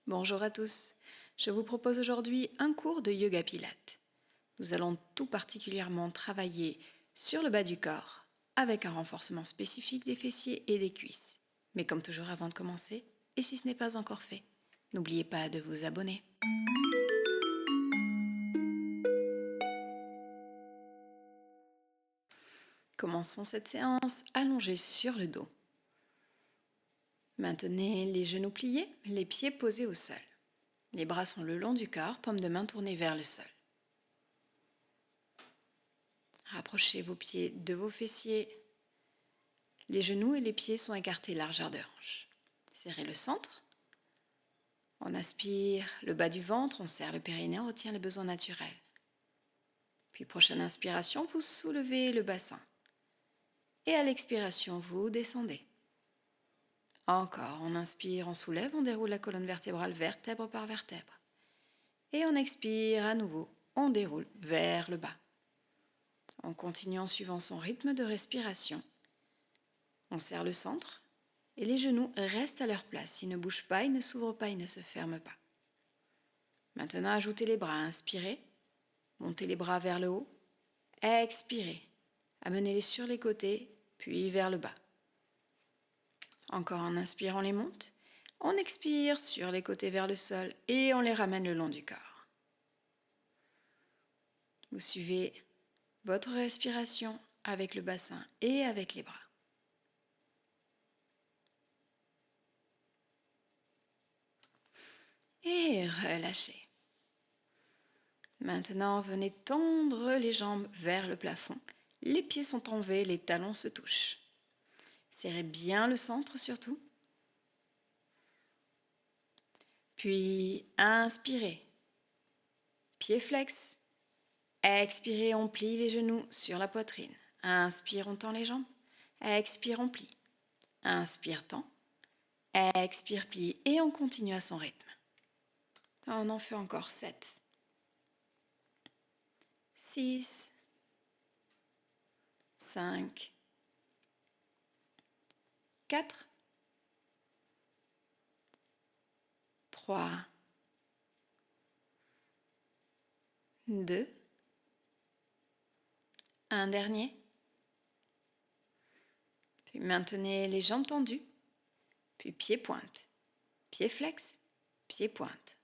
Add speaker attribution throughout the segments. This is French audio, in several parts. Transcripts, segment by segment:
Speaker 1: Bonjour à tous, je vous propose aujourd'hui un cours de yoga pilates. Nous allons tout particulièrement travailler sur le bas du corps avec un renforcement spécifique des fessiers et des cuisses. Mais comme toujours avant de commencer, et si ce n'est pas encore fait, n'oubliez pas de vous abonner. Commençons cette séance allongée sur le dos. Maintenez les genoux pliés, les pieds posés au sol. Les bras sont le long du corps, paume de main tournée vers le sol. Rapprochez vos pieds de vos fessiers. Les genoux et les pieds sont écartés largeur de hanche. Serrez le centre. On aspire le bas du ventre, on serre le périnée, on retient les besoins naturels. Puis prochaine inspiration, vous soulevez le bassin. Et à l'expiration, vous descendez. Encore, on inspire, on soulève, on déroule la colonne vertébrale vertèbre par vertèbre. Et on expire à nouveau, on déroule vers le bas. On continue en suivant son rythme de respiration. On serre le centre et les genoux restent à leur place. Ils ne bougent pas, ils ne s'ouvrent pas, ils ne se ferment pas. Maintenant, ajoutez les bras. Inspirez, montez les bras vers le haut. Expirez, amenez-les sur les côtés, puis vers le bas. Encore en inspirant, on les monte. On expire sur les côtés vers le sol et on les ramène le long du corps. Vous suivez votre respiration avec le bassin et avec les bras. Et relâchez. Maintenant, venez tendre les jambes vers le plafond. Les pieds sont en V, les talons se touchent. Serrez bien le centre surtout. Puis, inspirez. Pieds flex. Expirez, on plie les genoux sur la poitrine. Inspire, on tend les jambes. Expire, on plie. Inspire, tend. Expire, plie. Et on continue à son rythme. On en fait encore 7. 6. 5. 4. 3. 2. Un dernier. Puis maintenez les jambes tendues. Puis pied pointe. Pied flex. Pied pointe.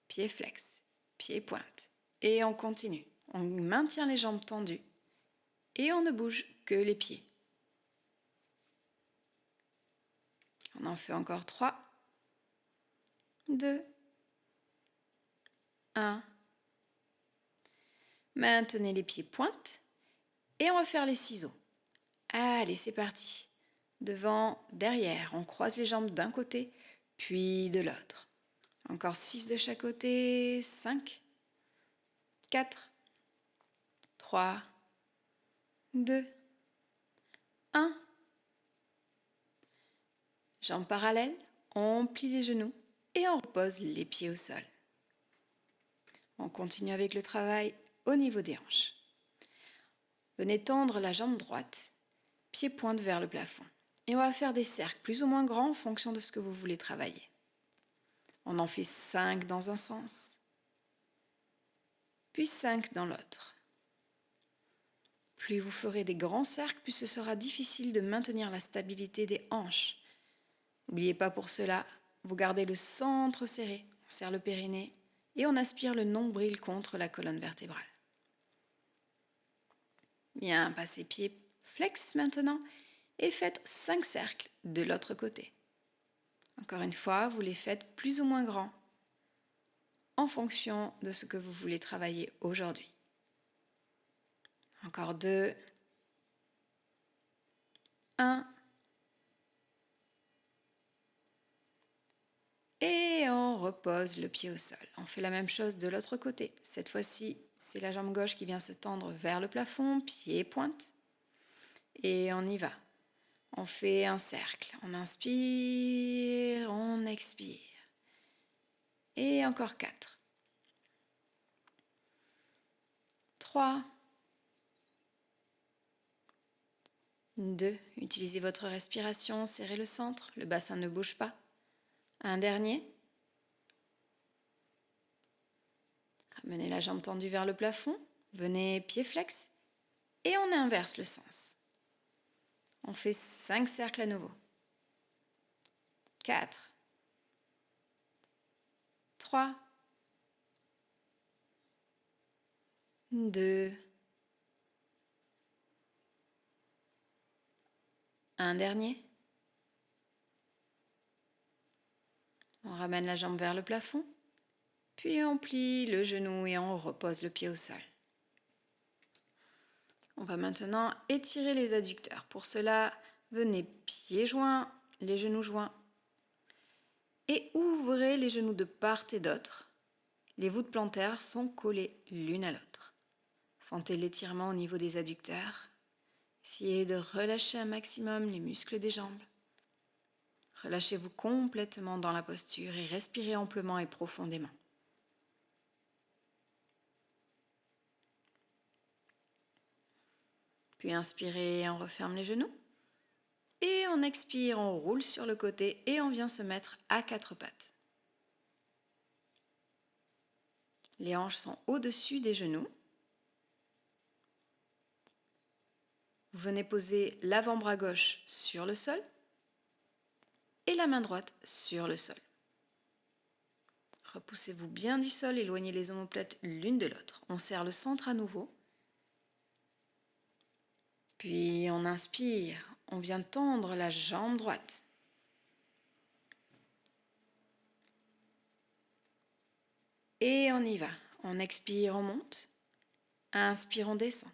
Speaker 1: Pied flex. Pied pointe. Et on continue. On maintient les jambes tendues. Et on ne bouge que les pieds. On en fait encore 3. 2. 1. Maintenez les pieds pointes. Et on va faire les ciseaux. Allez, c'est parti. Devant, derrière, on croise les jambes d'un côté, puis de l'autre. Encore 6 de chaque côté. 5. 4. 3. 2. 1. Jambes parallèles, on plie les genoux et on repose les pieds au sol. On continue avec le travail au niveau des hanches. Venez tendre la jambe droite, pied pointe vers le plafond. Et on va faire des cercles plus ou moins grands en fonction de ce que vous voulez travailler. On en fait 5 dans un sens, puis 5 dans l'autre. Plus vous ferez des grands cercles, plus ce sera difficile de maintenir la stabilité des hanches. N'oubliez pas pour cela, vous gardez le centre serré, on serre le périnée et on aspire le nombril contre la colonne vertébrale. Bien, passez pieds flex maintenant et faites 5 cercles de l'autre côté. Encore une fois, vous les faites plus ou moins grands en fonction de ce que vous voulez travailler aujourd'hui. Encore 2. 1. Et on repose le pied au sol. On fait la même chose de l'autre côté. Cette fois-ci, c'est la jambe gauche qui vient se tendre vers le plafond, pied pointe. Et on y va. On fait un cercle. On inspire, on expire. Et encore 4. 3. 2. Utilisez votre respiration, serrez le centre, le bassin ne bouge pas. Un dernier. Ramenez la jambe tendue vers le plafond. Venez pied flex. Et on inverse le sens. On fait 5 cercles à nouveau. 4, 3, 2, un dernier. On ramène la jambe vers le plafond, puis on plie le genou et on repose le pied au sol. On va maintenant étirer les adducteurs. Pour cela, venez pieds joints, les genoux joints et ouvrez les genoux de part et d'autre. Les voûtes plantaires sont collées l'une à l'autre. Sentez l'étirement au niveau des adducteurs. Essayez de relâcher un maximum les muscles des jambes. Relâchez-vous complètement dans la posture et respirez amplement et profondément. Puis inspirez, on referme les genoux. Et on expire, on roule sur le côté et on vient se mettre à 4 pattes. Les hanches sont au-dessus des genoux. Vous venez poser l'avant-bras gauche sur le sol et la main droite sur le sol. Repoussez-vous bien du sol, éloignez les omoplates l'une de l'autre. On serre le centre à nouveau. Puis on inspire, on vient tendre la jambe droite. Et on y va. On expire, on monte. Inspire, on descend.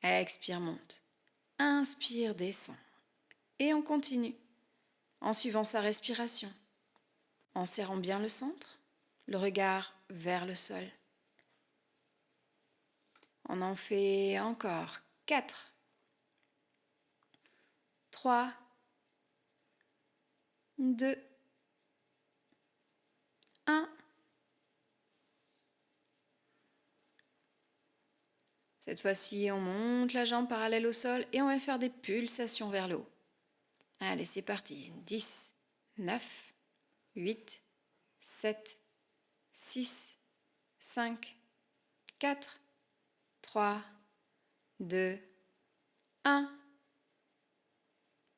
Speaker 1: Expire, monte. Inspire, descend. Et on continue en suivant sa respiration, en serrant bien le centre, le regard vers le sol. On en fait encore 4, 3, 2, 1. Cette fois-ci, on monte la jambe parallèle au sol et on va faire des pulsations vers le haut. Allez, c'est parti. 10, 9, 8, 7, 6, 5, 4, 3, 2, 1.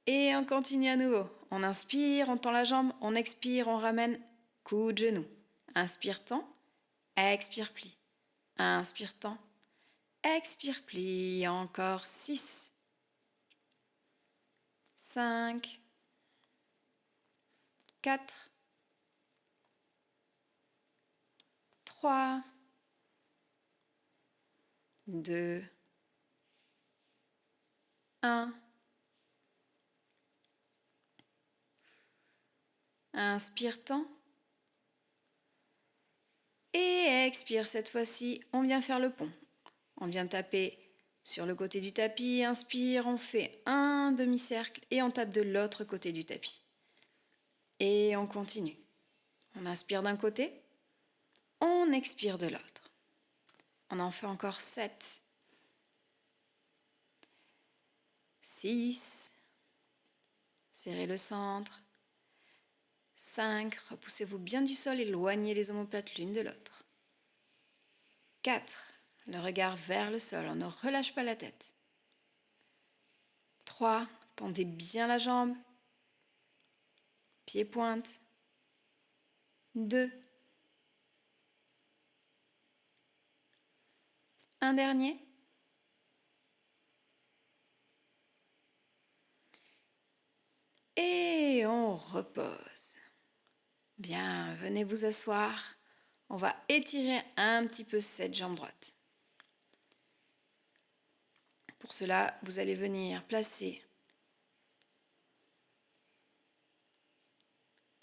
Speaker 1: Et on continue à nouveau. On inspire, on tend la jambe, on expire, on ramène, coup de genou. Inspire, tend, expire, plie. Inspire, tend, expire, plie. Encore 6, 5, 4, 3, 2, 1. Inspire, tend. Et expire, cette fois-ci, on vient faire le pont. On vient taper sur le côté du tapis. Inspire, on fait un demi-cercle et on tape de l'autre côté du tapis. Et on continue. On inspire d'un côté, on expire de l'autre. On en fait encore 7, 6, serrez le centre, 5, repoussez-vous bien du sol, éloignez les omoplates l'une de l'autre. 4, le regard vers le sol, on ne relâche pas la tête. 3, tendez bien la jambe, pied pointe. 2, un dernier. Et on repose. Bien, venez vous asseoir. On va étirer un petit peu cette jambe droite. Pour cela, vous allez venir placer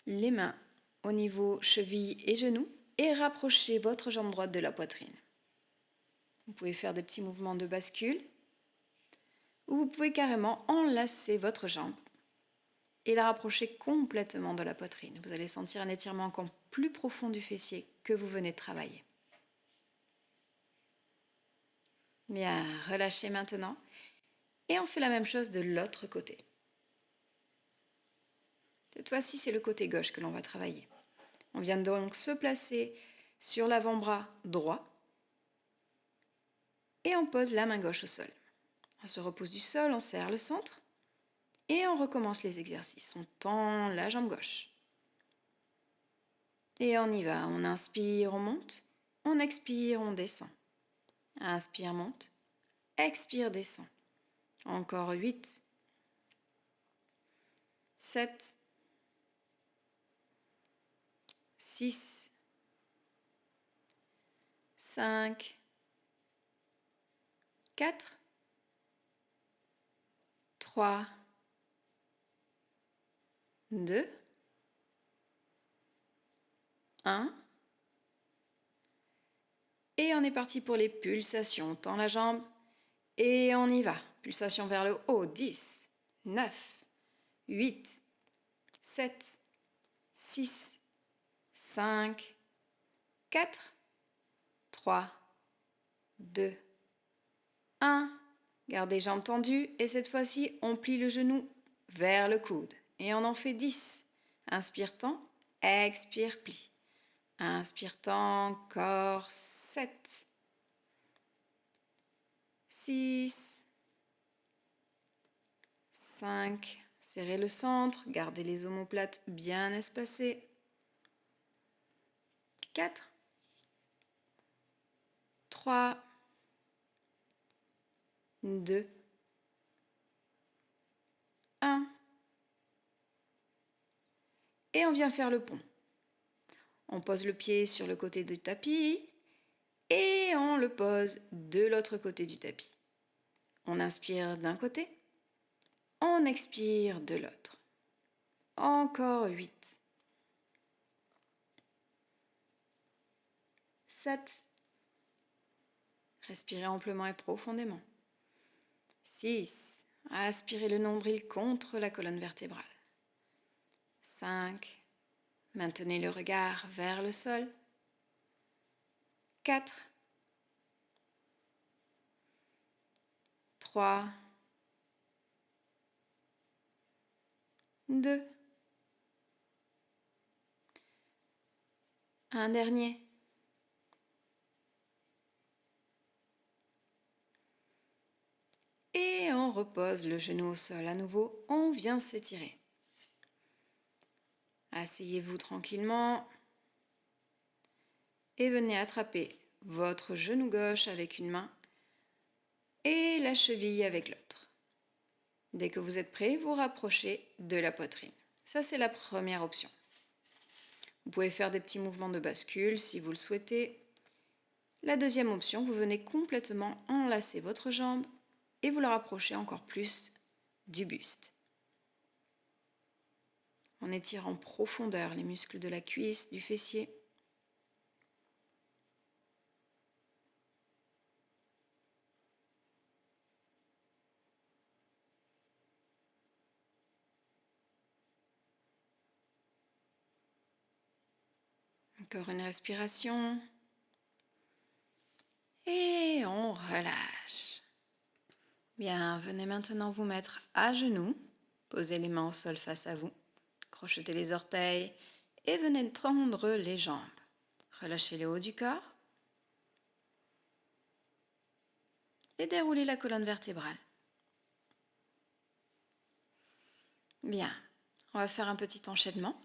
Speaker 1: les mains au niveau cheville et genoux et rapprocher votre jambe droite de la poitrine. Vous pouvez faire des petits mouvements de bascule ou vous pouvez carrément enlacer votre jambe et la rapprocher complètement de la poitrine. Vous allez sentir un étirement encore plus profond du fessier que vous venez de travailler. Bien, relâchez maintenant et on fait la même chose de l'autre côté. Cette fois-ci, c'est le côté gauche que l'on va travailler. On vient donc se placer sur l'avant-bras droit Et on pose la main gauche au sol. On se repose du sol, on serre le centre. Et on recommence les exercices. On tend la jambe gauche. Et on y va. On inspire, on monte. On expire, on descend. Inspire, monte. Expire, descend. Encore 8, 7, 6, 5, 4, 3, 2, 1. Et on est parti pour les pulsations. On tend la jambe et on y va. Pulsation vers le haut. 10, 9, 8, 7, 6, 5, 4, 3, 2, 1. Gardez jambes tendues et cette fois-ci, on plie le genou vers le coude. Et on en fait 10. Inspire, tend, expire, plie. Inspire, tend, encore 7, 6, 5. Serrez le centre, gardez les omoplates bien espacées. 4, 3, 2, 1. Et on vient faire le pont. On pose le pied sur le côté du tapis et on le pose de l'autre côté du tapis. On inspire d'un côté, on expire de l'autre. Encore 8, 7. Respirez amplement et profondément. 6. Aspirez le nombril contre la colonne vertébrale. 5. Maintenez le regard vers le sol. 4, 3, 2, un dernier. Et on repose le genou au sol à nouveau, on vient s'étirer. Asseyez-vous tranquillement et venez attraper votre genou gauche avec une main et la cheville avec l'autre. Dès que vous êtes prêt, vous rapprochez de la poitrine. Ça, c'est la première option. Vous pouvez faire des petits mouvements de bascule si vous le souhaitez. La deuxième option, vous venez complètement enlacer votre jambe et vous la rapprochez encore plus du buste. On étire en profondeur les muscles de la cuisse, du fessier. Encore une respiration. Et on relâche. Bien, venez maintenant vous mettre à genoux. Posez les mains au sol face à vous. Crochetez les orteils et venez tendre les jambes. Relâchez le haut du corps. Et déroulez la colonne vertébrale. Bien, on va faire un petit enchaînement.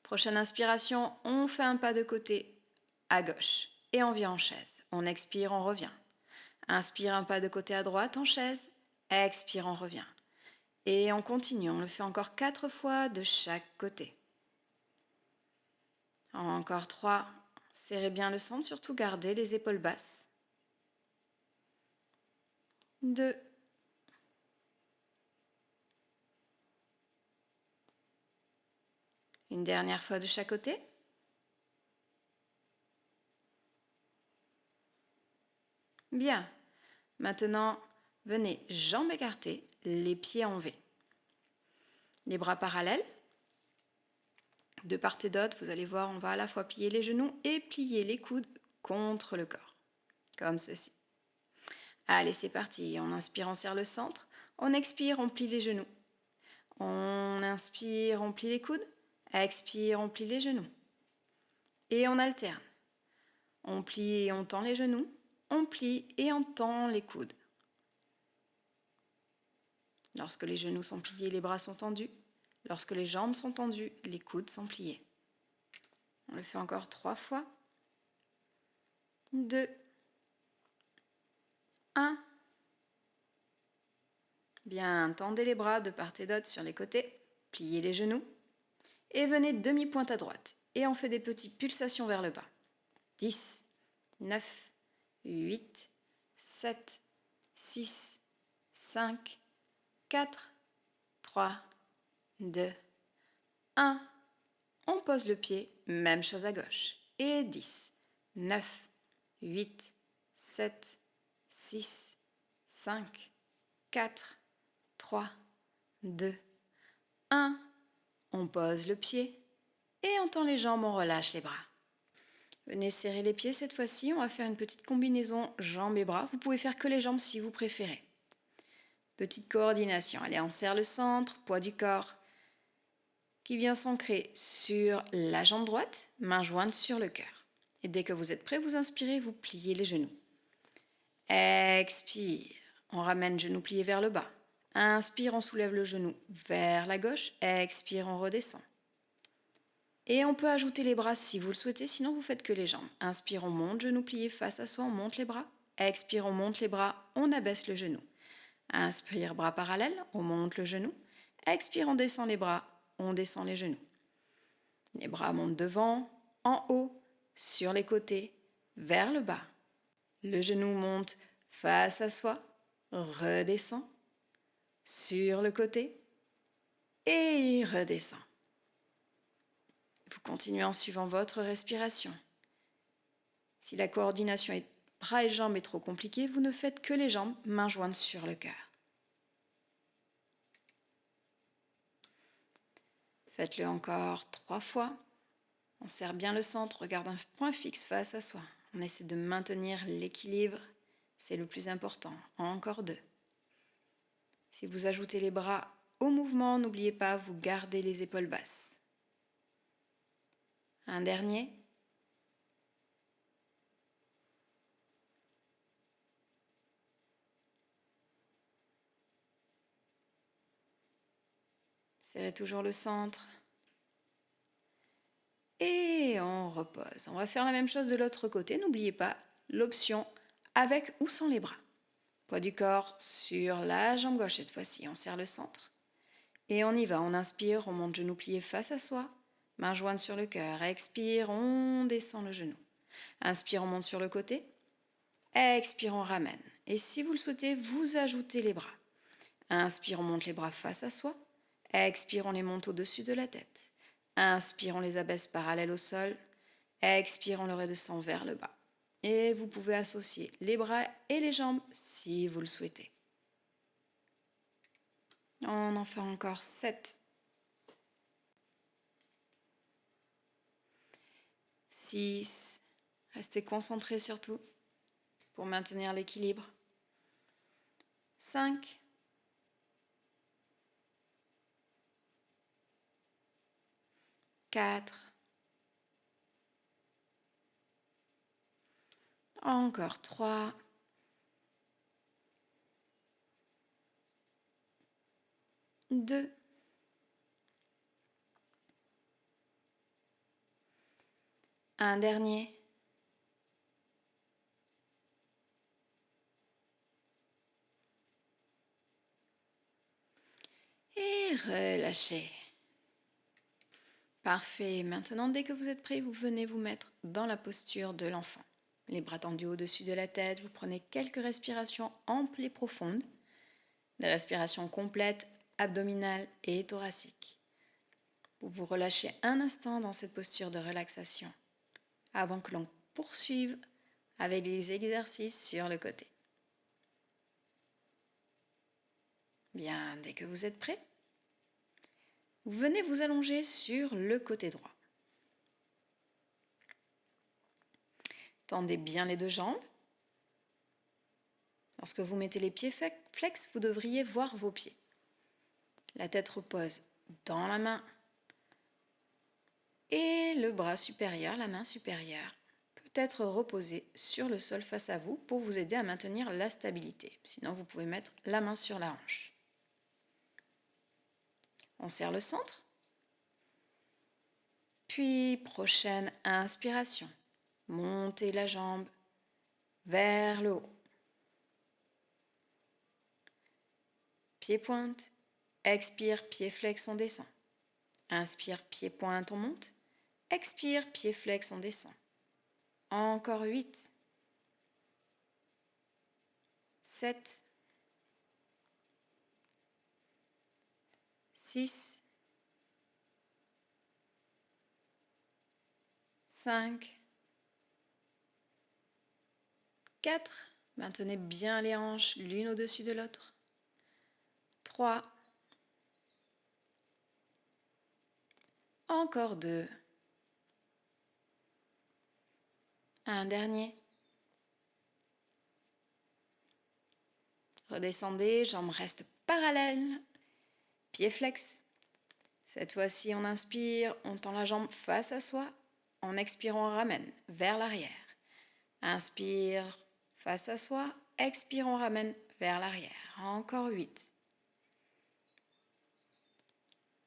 Speaker 1: Prochaine inspiration, on fait un pas de côté à gauche et on vient en chaise. On expire, on revient. Inspire, un pas de côté à droite en chaise. Expire, on revient. Et on continue, on le fait encore 4 fois de chaque côté. Encore 3. Serrez bien le centre, surtout gardez les épaules basses. 2. Une dernière fois de chaque côté. Bien. Maintenant, venez, jambes écartées, les pieds en V. Les bras parallèles. De part et d'autre, vous allez voir, on va à la fois plier les genoux et plier les coudes contre le corps. Comme ceci. Allez, c'est parti. On inspire, on serre le centre. On expire, on plie les genoux. On inspire, on plie les coudes. Expire, on plie les genoux. Et on alterne. On plie et on tend les genoux. on plie et on tend les coudes. Lorsque les genoux sont pliés, les bras sont tendus. Lorsque les jambes sont tendues, les coudes sont pliés. On le fait encore 3 fois. 2, 1. Bien, tendez les bras de part et d'autre sur les côtés, pliez les genoux et venez demi-pointe à droite. Et on fait des petites pulsations vers le bas. 10, 9, 8, 7, 6, 5, 4, 3, 2, 1. On pose le pied, même chose à gauche. Et 10, 9, 8, 7, 6, 5, 4, 3, 2, 1. On pose le pied et on tend les jambes, on relâche les bras. Venez serrer les pieds cette fois-ci, on va faire une petite combinaison jambes et bras. Vous pouvez faire que les jambes si vous préférez. Petite coordination. Allez, on serre le centre, poids du corps qui vient s'ancrer sur la jambe droite, main jointe sur le cœur. Et dès que vous êtes prêt, vous inspirez, vous pliez les genoux. Expire, on ramène genou plié vers le bas. Inspire, on soulève le genou vers la gauche. Expire, on redescend. Et on peut ajouter les bras si vous le souhaitez, sinon vous faites que les jambes. Inspire, on monte, genou plié face à soi, on monte les bras. Expire, on monte les bras, on abaisse le genou. Inspire, bras parallèles, on monte le genou. Expire, on descend les bras, on descend les genoux. Les bras montent devant, en haut, sur les côtés, vers le bas. Le genou monte face à soi, redescend, sur le côté et redescend. Vous continuez en suivant votre respiration. Si la coordination est bras et jambes est trop compliquée, vous ne faites que les jambes, mains jointes sur le cœur. Faites-le encore 3 fois. On serre bien le centre, regarde un point fixe face à soi. On essaie de maintenir l'équilibre, c'est le plus important. Encore 2. Si vous ajoutez les bras au mouvement, n'oubliez pas, vous gardez les épaules basses. Un dernier. Serrez toujours le centre. Et on repose. On va faire la même chose de l'autre côté. N'oubliez pas l'option avec ou sans les bras. Poids du corps sur la jambe gauche cette fois-ci. On serre le centre. Et on y va. On inspire, on monte genou plié face à soi. Main jointe sur le cœur. Expire, on descend le genou. Inspire, on monte sur le côté. Expire, on ramène. Et si vous le souhaitez, vous ajoutez les bras. Inspire, on monte les bras face à soi. Expire, on les monte au-dessus de la tête. Inspire, on les abaisse parallèles au sol. Expire, on le redescend vers le bas. Et vous pouvez associer les bras et les jambes si vous le souhaitez. On en fait encore 7. 6. Restez concentrés surtout pour maintenir l'équilibre. 5. 4. Encore 3. 2. Un dernier. Et relâchez. Parfait. Maintenant, dès que vous êtes prêt, vous venez vous mettre dans la posture de l'enfant. Les bras tendus au-dessus de la tête, vous prenez quelques respirations amples et profondes. Des respirations complètes, abdominales et thoraciques. Vous vous relâchez un instant dans cette posture de relaxation avant que l'on poursuive avec les exercices sur le côté. Bien, dès que vous êtes prêt, vous venez vous allonger sur le côté droit. Tendez bien les 2 jambes. Lorsque vous mettez les pieds flex, vous devriez voir vos pieds. La tête repose dans la main et le bras supérieur, la main supérieure, peut être reposé sur le sol face à vous pour vous aider à maintenir la stabilité. Sinon, vous pouvez mettre la main sur la hanche. On serre le centre. Puis, prochaine inspiration. Montez la jambe vers le haut. Pied pointe. Expire, pied flex, on descend. Inspire, pied pointe, on monte. Expire, pied flex, on descend. Encore 8. 7. 6. 5. 4. Maintenez bien les hanches l'une au-dessus de l'autre. 3. Encore 2. Un dernier. Redescendez, jambes restent parallèles. Pied flex. Cette fois-ci, on inspire, on tend la jambe face à soi. En expirant, on ramène vers l'arrière. Inspire, face à soi. Expire, on ramène vers l'arrière. Encore 8.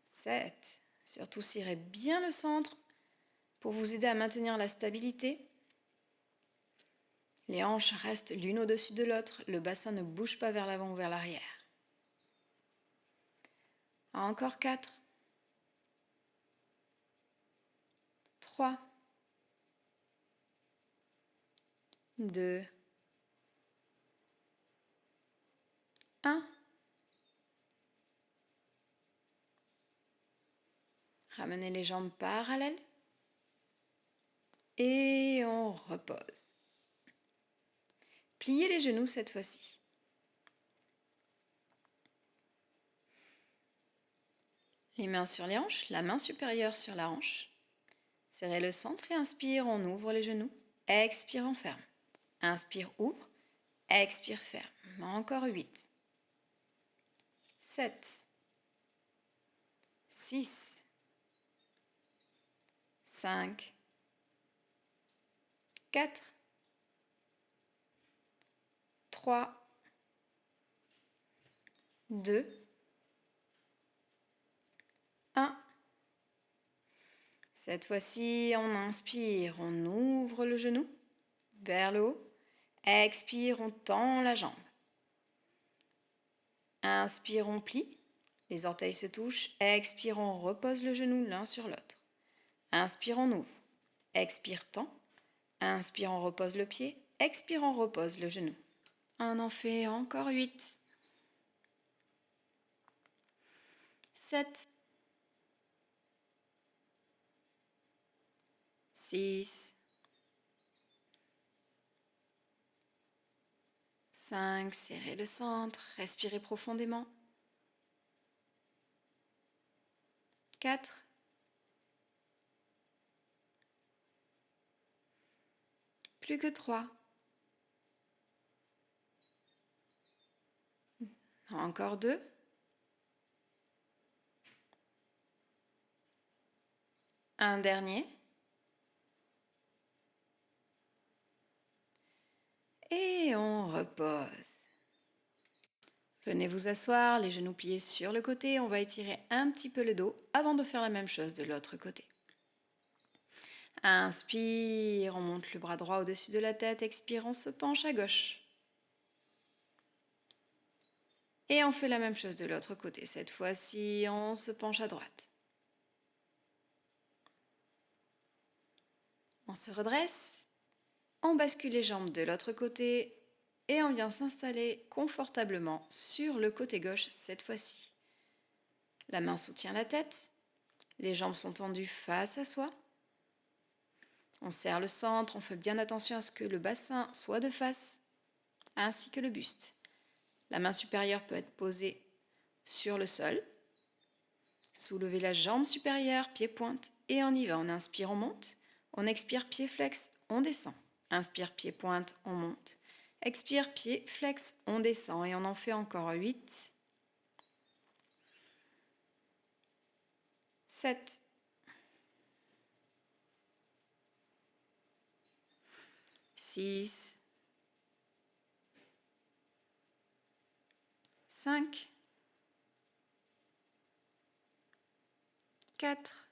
Speaker 1: 7. Surtout, cirez bien le centre pour vous aider à maintenir la stabilité. Les hanches restent l'une au-dessus de l'autre. Le bassin ne bouge pas vers l'avant ou vers l'arrière. Encore 4. 3. 2. 1. Ramenez les jambes parallèles. Et on repose. Pliez les genoux cette fois-ci. Les mains sur les hanches, la main supérieure sur la hanche. Serrez le centre et inspire, on ouvre les genoux. Expire, on ferme. Inspire, ouvre. Expire, ferme. Encore 8. 7. 6. 5. 4. 3. 2. 1. Cette fois-ci, on inspire, on ouvre le genou vers le haut. Expire, on tend la jambe. Inspire, on plie. Les orteils se touchent. Expire, on repose le genou l'un sur l'autre. Inspire, on ouvre. Expire, tend. Inspire, on repose le pied. Expire, on repose le genou. On en fait encore 8. 7. 6. 5. Serrez le centre. Respirez profondément. 4. 3. Encore 2. Un dernier. Et on repose. Venez vous asseoir, les genoux pliés sur le côté. On va étirer un petit peu le dos avant de faire la même chose de l'autre côté. Inspire, on monte le bras droit au-dessus de la tête. Expire, on se penche à gauche. Et on fait la même chose de l'autre côté. Cette fois-ci, on se penche à droite. On se redresse. On bascule les jambes de l'autre côté. Et on vient s'installer confortablement sur le côté gauche cette fois-ci. La main soutient la tête. Les jambes sont tendues face à soi. On serre le centre, on fait bien attention à ce que le bassin soit de face, ainsi que le buste. La main supérieure peut être posée sur le sol. Soulevez la jambe supérieure, pied pointe, et on y va. On inspire, on monte. On expire, pied flex, on descend. Inspire, pied pointe, on monte. Expire, pied flex, on descend. Et on en fait encore 8. 7. 6, 5, 4,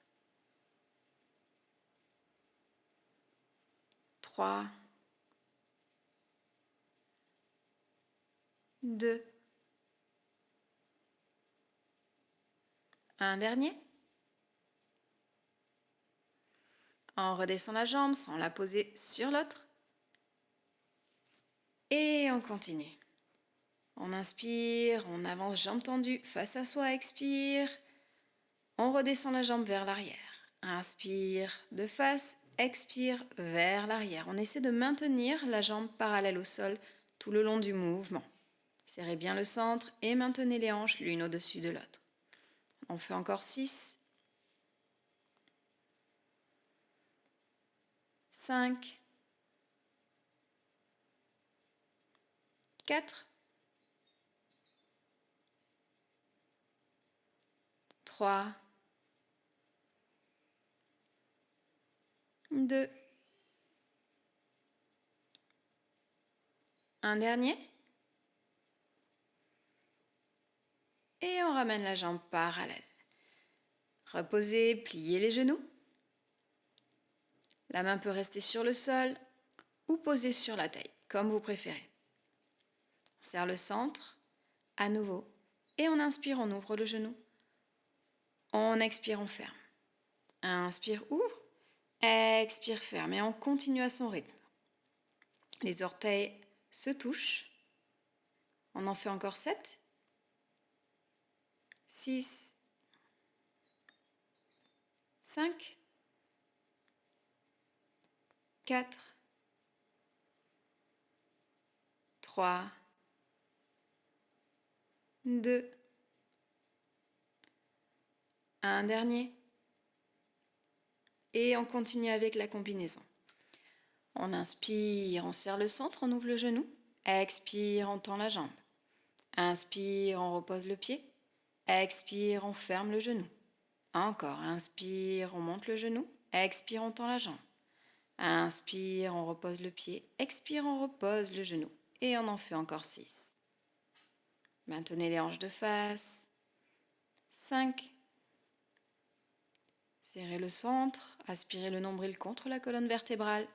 Speaker 1: 3, 2, un dernier. On redescend la jambe sans la poser sur l'autre. Et on continue. On inspire, on avance jambe tendue face à soi, expire. On redescend la jambe vers l'arrière. Inspire de face, expire vers l'arrière. On essaie de maintenir la jambe parallèle au sol tout le long du mouvement. Serrez bien le centre et maintenez les hanches l'une au-dessus de l'autre. On fait encore 6, 5, 4, 3, 2, un dernier. Et on ramène la jambe parallèle. Reposez, pliez les genoux. La main peut rester sur le sol ou posée sur la taille, comme vous préférez. On serre le centre, à nouveau. Et on inspire, on ouvre le genou. On expire, on ferme. Inspire, ouvre. Expire, ferme. Et on continue à son rythme. Les orteils se touchent. On en fait encore 7, 6, 5, 4, 3, 2, un dernier. Et on continue avec la combinaison. On inspire, on serre le centre, on ouvre le genou. Expire, on tend la jambe. Inspire, on repose le pied. Expire, on ferme le genou. Encore, inspire, on monte le genou. Expire, on tend la jambe. Inspire, on repose le pied. Expire, on repose le genou. Et on en fait encore 6. Maintenez les hanches de face. 5. Serrez le centre. Aspirez le nombril contre la colonne vertébrale.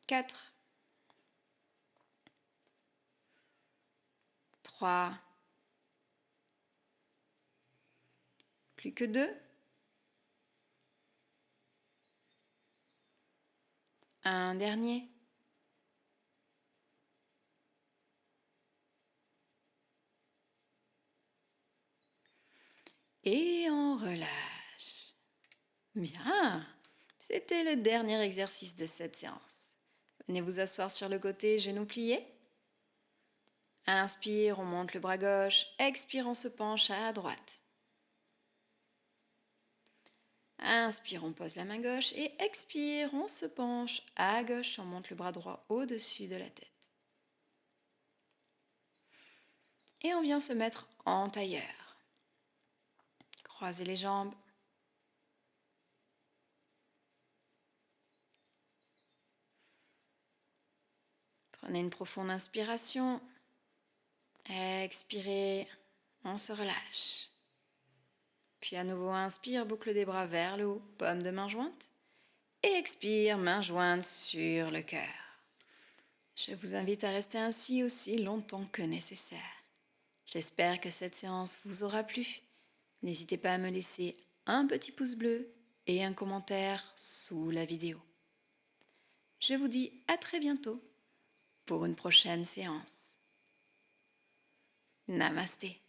Speaker 1: 4. 3. Plus que 2. Un dernier. Et on relâche. Bien. C'était le dernier exercice de cette séance. Venez vous asseoir sur le côté, genoux pliés. Inspire, on monte le bras gauche. Expire, on se penche à droite. Inspire, on pose la main gauche. Et expire, on se penche à gauche. On monte le bras droit au-dessus de la tête. Et on vient se mettre en tailleur. Croisez les jambes. Prenez une profonde inspiration. Expirez, on se relâche. Puis à nouveau, inspire, boucle des bras vers le haut, paume de main jointe. Et expire, main jointe sur le cœur. Je vous invite à rester ainsi aussi longtemps que nécessaire. J'espère que cette séance vous aura plu. N'hésitez pas à me laisser un petit pouce bleu et un commentaire sous la vidéo. Je vous dis à très bientôt pour une prochaine séance. Namasté.